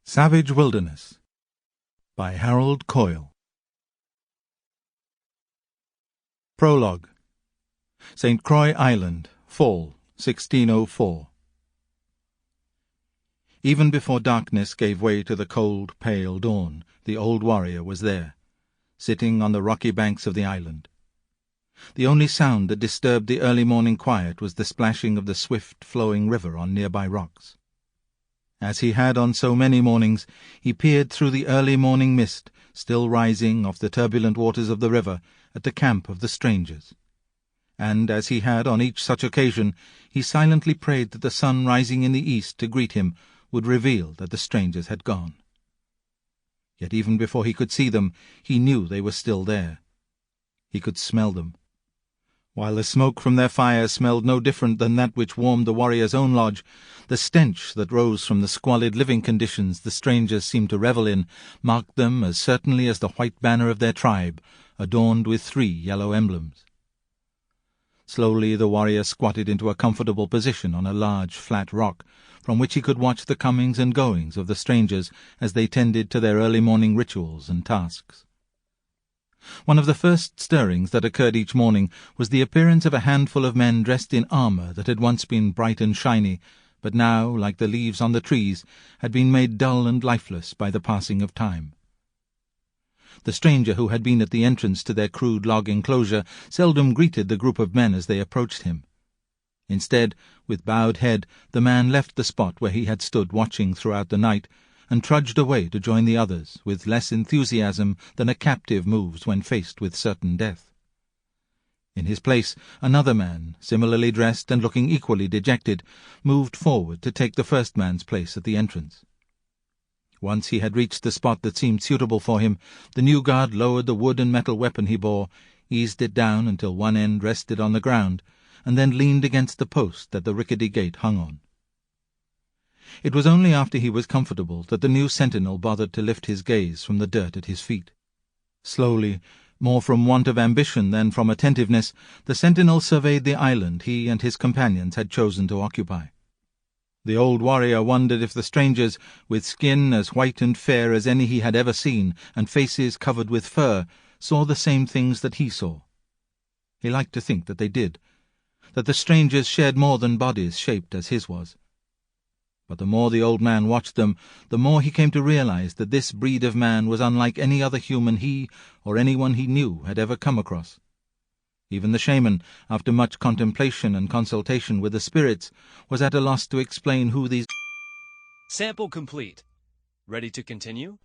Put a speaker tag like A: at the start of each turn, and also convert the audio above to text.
A: Savage Wilderness by Harold Coyle. Prologue. St. Croix Island, Fall, 1604. Even before darkness gave way to the cold, pale dawn, the old warrior was there, sitting on the rocky banks of the island. The only sound that disturbed the early morning quiet was the splashing of the swift-flowing river on nearby rocks. As he had on so many mornings, he peered through the early morning mist, still rising off the turbulent waters of the river, at the camp of the strangers. And, as he had on each such occasion, he silently prayed that the sun rising in the east to greet him would reveal that the strangers had gone. Yet even before he could see them, he knew they were still there. He could smell them. While the smoke from their fires smelled no different than that which warmed the warrior's own lodge, the stench that rose from the squalid living conditions the strangers seemed to revel in marked them as certainly as the white banner of their tribe, adorned with 3 yellow emblems. Slowly the warrior squatted into a comfortable position on a large flat rock, from which he could watch the comings and goings of the strangers as they tended to their early morning rituals and tasks. One of the first stirrings that occurred each morning was the appearance of a handful of men dressed in armour that had once been bright and shiny, but now, like the leaves on the trees, had been made dull and lifeless by the passing of time. The stranger who had been at the entrance to their crude log enclosure seldom greeted the group of men as they approached him. Instead, with bowed head, the man left the spot where he had stood watching throughout the night, and trudged away to join the others, with less enthusiasm than a captive moves when faced with certain death. In his place, another man, similarly dressed and looking equally dejected, moved forward to take the first man's place at the entrance. Once he had reached the spot that seemed suitable for him, the new guard lowered the wood and metal weapon he bore, eased it down until one end rested on the ground, and then leaned against the post that the rickety gate hung on. It was only after he was comfortable that the new sentinel bothered to lift his gaze from the dirt at his feet. Slowly, more from want of ambition than from attentiveness, the sentinel surveyed the island he and his companions had chosen to occupy. The old warrior wondered if the strangers, with skin as white and fair as any he had ever seen, and faces covered with fur, saw the same things that he saw. He liked to think that they did, that the strangers shared more than bodies shaped as his was. But the more the old man watched them, the more he came to realize that this breed of man was unlike any other human he, or anyone he knew, had ever come across. Even the shaman, after much contemplation and consultation with the spirits, was at a loss to explain who these...
B: Sample complete. Ready to continue?